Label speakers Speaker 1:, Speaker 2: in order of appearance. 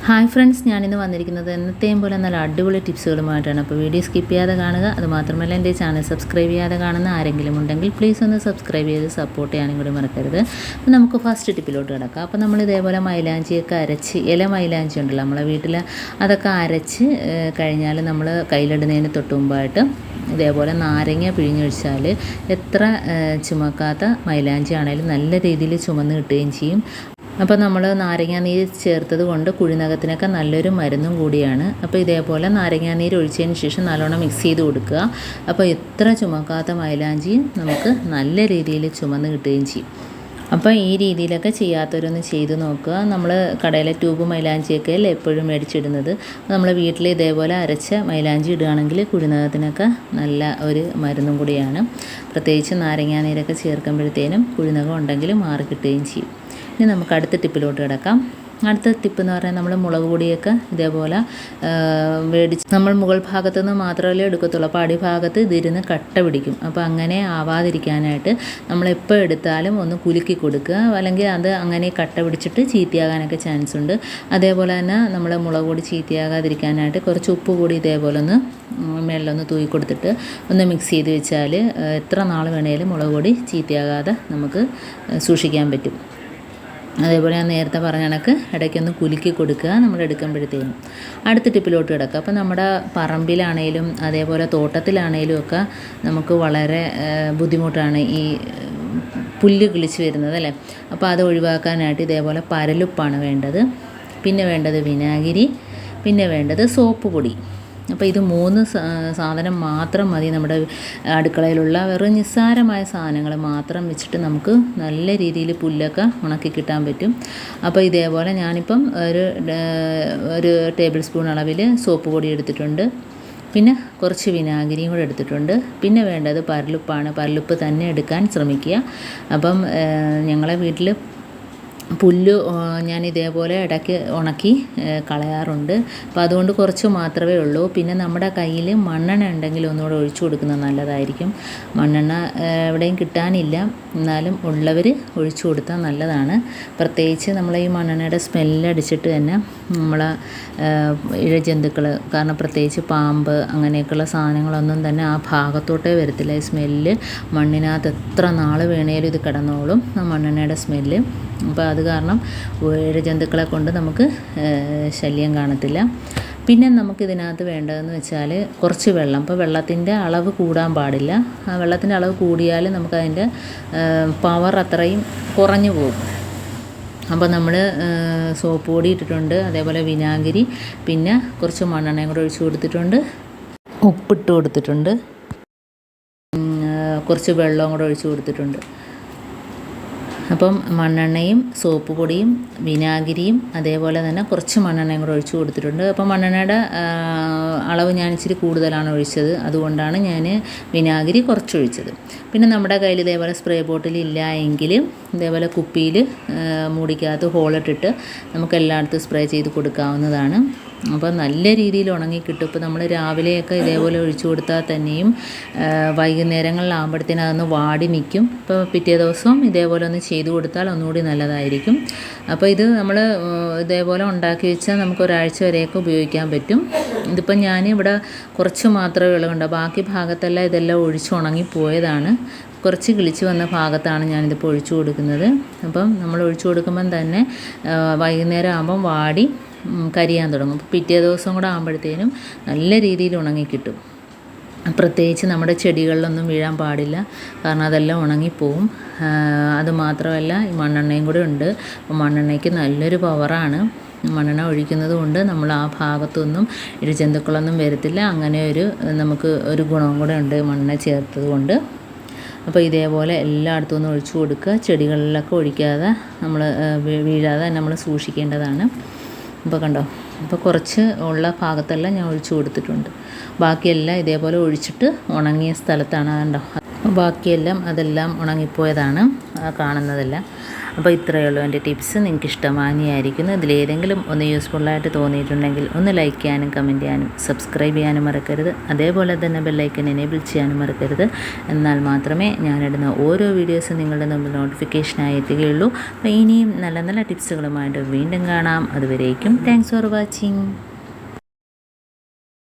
Speaker 1: Hi friends, ഞാനിന്ന് വന്നിരിക്കുന്നത് എന്നത്തെയും പോലെ നല്ല അടിപൊളി ടിപ്സുകളുമായിട്ടാണ്. അപ്പോൾ വീഡിയോ സ്കിപ്പ് ചെയ്യാതെ കാണുക. അതുമാത്രമല്ല എൻ്റെ ചാനൽ സബ്സ്ക്രൈബ് ചെയ്യാതെ കാണുന്ന ആരെങ്കിലും ഉണ്ടെങ്കിൽ പ്ലീസ് ഒന്ന് സബ്സ്ക്രൈബ് ചെയ്ത് സപ്പോർട്ട് ചെയ്യാനും കൂടി മറക്കരുത്. അപ്പോൾ നമുക്ക് ഫസ്റ്റ് ടിപ്പിലോട്ട് കിടക്കാം. അപ്പോൾ നമ്മൾ ഇതേപോലെ മൈലാഞ്ചിയൊക്കെ അരച്ച്, ഇല മൈലാഞ്ചി ഉണ്ടല്ലോ നമ്മളെ വീട്ടിൽ, അതൊക്കെ അരച്ച് കഴിഞ്ഞാൽ നമ്മൾ കയ്യിലിടുന്നതിന് തൊട്ട് മുമ്പായിട്ട് ഇതേപോലെ നാരങ്ങ പിഴിഞ്ഞൊഴിച്ചാൽ എത്ര ചുമക്കാത്ത മൈലാഞ്ചി ആണെങ്കിലും നല്ല രീതിയിൽ ചുമന്ന് കിട്ടുകയും ചെയ്യും. അപ്പോൾ നമ്മൾ നാരങ്ങാനീര് ചേർത്തത് കൊണ്ട് കുഴിനകത്തിനൊക്കെ നല്ലൊരു മരുന്നും കൂടിയാണ്. അപ്പോൾ ഇതേപോലെ നാരങ്ങാനീര് ഒഴിച്ചതിന് ശേഷം നല്ലോണം മിക്സ് ചെയ്ത് കൊടുക്കുക. അപ്പോൾ എത്ര ചുമക്കാത്ത മൈലാഞ്ചിയും നമുക്ക് നല്ല രീതിയിൽ ചുമന്ന് കിട്ടുകയും ചെയ്യും. അപ്പോൾ ഈ രീതിയിലൊക്കെ ചെയ്യാത്തവരൊന്ന് ചെയ്ത് നോക്കുക. നമ്മൾ കടയിലെ ട്യൂബ് മൈലാഞ്ചിയൊക്കെ അല്ലേ എപ്പോഴും മേടിച്ചിടുന്നത്. നമ്മൾ വീട്ടിൽ ഇതേപോലെ അരച്ച മൈലാഞ്ചി ഇടുകയാണെങ്കിൽ കുഴിനകത്തിനൊക്കെ നല്ല ഒരു മരുന്നും കൂടിയാണ്. പ്രത്യേകിച്ച് നാരങ്ങാനീരൊക്കെ ചേർക്കുമ്പോഴത്തേനും കുഴിനകം ഉണ്ടെങ്കിൽ മാറി കിട്ടുകയും ചെയ്യും. ഇനി നമുക്ക് അടുത്ത ടിപ്പിലോട്ട് കിടക്കാം. അടുത്ത ടിപ്പ് എന്ന് പറഞ്ഞാൽ നമ്മൾ മുളക് പൊടിയൊക്കെ ഇതേപോലെ മേടിച്ച് നമ്മൾ മുകൾ ഭാഗത്തു നിന്ന് മാത്രമല്ലേ എടുക്കത്തുള്ളൂ. അപ്പോൾ അടിഭാഗത്ത് ഇതിരുന്ന് കട്ട പിടിക്കും. അപ്പോൾ അങ്ങനെ ആവാതിരിക്കാനായിട്ട് നമ്മളെപ്പോൾ എടുത്താലും ഒന്ന് കുലുക്കി കൊടുക്കുക. അല്ലെങ്കിൽ അത് അങ്ങനെ കട്ട പിടിച്ചിട്ട് ചീത്തയാകാനൊക്കെ ചാൻസ് ഉണ്ട്. അതേപോലെ തന്നെ നമ്മൾ മുളക് പൊടി ചീത്തയാകാതിരിക്കാനായിട്ട് കുറച്ച് ഉപ്പ് കൂടി ഇതേപോലെ ഒന്ന് മേളിലൊന്ന് തൂക്കി കൊടുത്തിട്ട് ഒന്ന് മിക്സ് ചെയ്ത് വെച്ചാൽ എത്ര നാൾ വേണേലും മുളക് പൊടി ചീത്തയാകാതെ നമുക്ക് സൂക്ഷിക്കാൻ പറ്റും. അതേപോലെ ഞാൻ നേരത്തെ പറഞ്ഞ കണക്ക് ഇടയ്ക്കൊന്ന് കുലുക്കി കൊടുക്കുക നമ്മൾ എടുക്കുമ്പോഴത്തേനും. അടുത്ത ടിപ്പിലോട്ട് കിടക്കുക. അപ്പോൾ നമ്മുടെ പറമ്പിലാണേലും അതേപോലെ തോട്ടത്തിലാണേലും ഒക്കെ നമുക്ക് വളരെ ബുദ്ധിമുട്ടാണ് ഈ പുല്ല് കിളിച്ച് വരുന്നത് അല്ലേ. അപ്പോൾ അത് ഒഴിവാക്കാനായിട്ട് ഇതേപോലെ പരലുപ്പാണ് വേണ്ടത്. പിന്നെ വേണ്ടത് വിനാഗിരി, പിന്നെ വേണ്ടത് സോപ്പ് പൊടി. അപ്പോൾ ഇത് 3 സാധനം മാത്രം മതി നമ്മുടെ അടുക്കളയിലുള്ള വെറും നിസ്സാരമായ സാധനങ്ങൾ മാത്രം വെച്ചിട്ട് നമുക്ക് നല്ല രീതിയിൽ പുല്ലൊക്കെ ഉണക്കി കിട്ടാൻ പറ്റും. അപ്പോൾ ഇതേപോലെ ഞാനിപ്പം ഒരു ടേബിൾ സ്പൂൺ അളവിൽ സോപ്പ് പൊടി എടുത്തിട്ടുണ്ട്. പിന്നെ കുറച്ച് വിനാഗിരിയും കൂടെ എടുത്തിട്ടുണ്ട്. പിന്നെ വേണ്ടത് പരലുപ്പാണ്. പരലുപ്പ് തന്നെ എടുക്കാൻ ശ്രമിക്കുക. അപ്പം ഞങ്ങളെ വീട്ടിൽ പുല്ല് ഞാൻ ഇതേപോലെ ഇടയ്ക്ക് ഉണക്കി കളയാറുണ്ട്. അപ്പോൾ അതുകൊണ്ട് കുറച്ച് മാത്രമേ ഉള്ളൂ. പിന്നെ നമ്മുടെ കയ്യിൽ മണ്ണെണ്ണ ഉണ്ടെങ്കിൽ ഒന്നുകൂടെ ഒഴിച്ചു കൊടുക്കുന്നത് നല്ലതായിരിക്കും. മണ്ണെണ്ണ എവിടെയും കിട്ടാനില്ല, എന്നാലും ഉള്ളവർ ഒഴിച്ചു കൊടുത്താൽ നല്ലതാണ്. പ്രത്യേകിച്ച് നമ്മൾ ഈ മണ്ണെണ്ണയുടെ സ്മെല്ലടിച്ചിട്ട് തന്നെ നമ്മളെ ഇഴജന്തുക്കൾ, കാരണം പ്രത്യേകിച്ച് പാമ്പ് അങ്ങനെയൊക്കെയുള്ള സാധനങ്ങളൊന്നും തന്നെ ആ ഭാഗത്തോട്ടേ വരത്തില്ല. ഈ സ്മെല്ല് മണ്ണിനകത്ത് എത്ര നാൾ വേണേലും ഇത് കിടന്നോളും, ആ മണ്ണെണ്ണയുടെ സ്മെല്ല്. അപ്പോൾ അത് കാരണം ഇഴജന്തുക്കളെ കൊണ്ട് നമുക്ക് ശല്യം കാണത്തില്ല. പിന്നെ നമുക്കിതിനകത്ത് വേണ്ടതെന്ന് വെച്ചാൽ കുറച്ച് വെള്ളം. അപ്പോൾ വെള്ളത്തിൻ്റെ അളവ് കൂടാൻ പാടില്ല. ആ വെള്ളത്തിൻ്റെ അളവ് കൂടിയാൽ നമുക്കതിൻ്റെ പവർ അത്രയും കുറഞ്ഞു പോകും. അപ്പോൾ നമ്മൾ സോപ്പ് പൊടി ഇട്ടിട്ടുണ്ട്, അതേപോലെ വിനാഗിരി, പിന്നെ കുറച്ച് മണ്ണെണ്ണയും കൂടെ ഒഴിച്ച് കൊടുത്തിട്ടുണ്ട്, ഉപ്പിട്ട് കൊടുത്തിട്ടുണ്ട്, കുറച്ച് വെള്ളവും കൂടെ ഒഴിച്ച് കൊടുത്തിട്ടുണ്ട്. അപ്പം മണ്ണെണ്ണയും സോപ്പ് പൊടിയും വിനാഗിരിയും അതേപോലെ തന്നെ കുറച്ച് മണ്ണെണ്ണയും കൂടെ ഒഴിച്ച് കൊടുത്തിട്ടുണ്ട്. അപ്പം മണ്ണെണ്ണയുടെ അളവ് ഞാൻ ഇച്ചിരി കൂടുതലാണ് ഒഴിച്ചത്, അതുകൊണ്ടാണ് ഞാൻ വിനാഗിരി കുറച്ചൊഴിച്ചത്. പിന്നെ നമ്മുടെ കയ്യിൽ ഇതേപോലെ സ്പ്രേ ബോട്ടിൽ ഇല്ല എങ്കിൽ ഇതേപോലെ കുപ്പിയിൽ മൂടിക്കകത്ത് ഹോളിട്ടിട്ട് നമുക്ക് എല്ലായിടത്തും സ്പ്രേ ചെയ്ത് കൊടുക്കാവുന്നതാണ്. അപ്പോൾ നല്ല രീതിയിൽ ഉണങ്ങി കിട്ടും. ഇപ്പോൾ നമ്മൾ രാവിലെയൊക്കെ ഇതേപോലെ ഒഴിച്ചു കൊടുത്താൽ തന്നെയും വൈകുന്നേരങ്ങളിലാകുമ്പോഴത്തേനും അതൊന്ന് വാടി നിൽക്കും. ഇപ്പോൾ പിറ്റേ ദിവസവും ഇതേപോലെ ഒന്ന് ചെയ്ത് കൊടുത്താൽ ഒന്നുകൂടി നല്ലതായിരിക്കും. അപ്പോൾ ഇത് നമ്മൾ ഇതേപോലെ ഉണ്ടാക്കി വെച്ചാൽ നമുക്ക് ഒരാഴ്ച വരെയൊക്കെ ഉപയോഗിക്കാൻ പറ്റും. ഇതിപ്പം ഞാൻ ഇവിടെ കുറച്ച് മാത്രമേ ഉള്ളതുകൊണ്ട് ബാക്കി ഭാഗത്തെല്ലാം ഇതെല്ലാം ഒഴിച്ച് ഉണങ്ങിപ്പോയതാണ്. കുറച്ച് കിളിച്ച് വന്ന ഭാഗത്താണ് ഞാനിതിപ്പോൾ ഒഴിച്ചു കൊടുക്കുന്നത്. അപ്പം നമ്മൾ ഒഴിച്ചു കൊടുക്കുമ്പം തന്നെ വൈകുന്നേരം ആകുമ്പം വാടി കരിയാൻ തുടങ്ങും. അപ്പോൾ പിറ്റേ ദിവസം കൂടെ ആകുമ്പോഴത്തേനും നല്ല രീതിയിൽ ഉണങ്ങിക്കിട്ടും. പ്രത്യേകിച്ച് നമ്മുടെ ചെടികളിലൊന്നും വീഴാൻ പാടില്ല, കാരണം അതെല്ലാം ഉണങ്ങിപ്പോവും. അതുമാത്രമല്ല ഈ മണ്ണെണ്ണയും കൂടെ ഉണ്ട്. അപ്പോൾ മണ്ണെണ്ണയ്ക്ക് നല്ലൊരു പവറാണ്. മണ്ണെണ്ണ ഒഴിക്കുന്നത് കൊണ്ട് നമ്മൾ ആ ഭാഗത്തൊന്നും ഇഴജന്തുക്കളൊന്നും വരത്തില്ല. അങ്ങനെ നമുക്ക് ഒരു ഗുണവും കൂടെ ഉണ്ട് മണ്ണെണ്ണ ചേർത്തത് കൊണ്ട്. അപ്പോൾ ഇതേപോലെ എല്ലായിടത്തും ഒന്ന് ഒഴിച്ചു കൊടുക്കുക. ചെടികളിലൊക്കെ ഒഴിക്കാതെ നമ്മൾ വീഴാതെ നമ്മൾ സൂക്ഷിക്കേണ്ടതാണ്. ഇപ്പോൾ കണ്ടോ, ഇപ്പോൾ കുറച്ച് ഉള്ള ഭാഗത്തെല്ലാം ഞാൻ ഒഴിച്ചു കൊടുത്തിട്ടുണ്ട്. ബാക്കിയെല്ലാം ഇതേപോലെ ഒഴിച്ചിട്ട് ഉണങ്ങിയ സ്ഥലത്താണ് കണ്ടോ, ബാക്കിയെല്ലാം അതെല്ലാം ഉണങ്ങിപ്പോയതാണ്. കാണുന്നതല്ല. അപ്പോൾ ഇത്രയേ ഉള്ളൂ എൻ്റെ ടിപ്സ്. നിങ്ങൾക്ക് ഇഷ്ടമാനിയായിരിക്കുന്നു. ഇതിലേതെങ്കിലും ഒന്ന് യൂസ്ഫുള്ളായിട്ട് തോന്നിയിട്ടുണ്ടെങ്കിൽ ഒന്ന് ലൈക്ക് ചെയ്യാനും കമൻറ്റ് ചെയ്യാനും സബ്സ്ക്രൈബ് ചെയ്യാനും മറക്കരുത്. അതേപോലെ തന്നെ ബെല്ലൈക്കൻ എനേബിൾ ചെയ്യാനും മറക്കരുത്. എന്നാൽ മാത്രമേ ഞാനിടുന്ന ഓരോ വീഡിയോസും നിങ്ങളുടെ മുമ്പിൽ നോട്ടിഫിക്കേഷനായി എത്തുകയുള്ളൂ. അപ്പോൾ ഇനിയും നല്ല നല്ല ടിപ്സുകളുമായിട്ട് വീണ്ടും കാണാം. അതുവരേക്കും താങ്ക്സ് ഫോർ വാച്ചിങ്.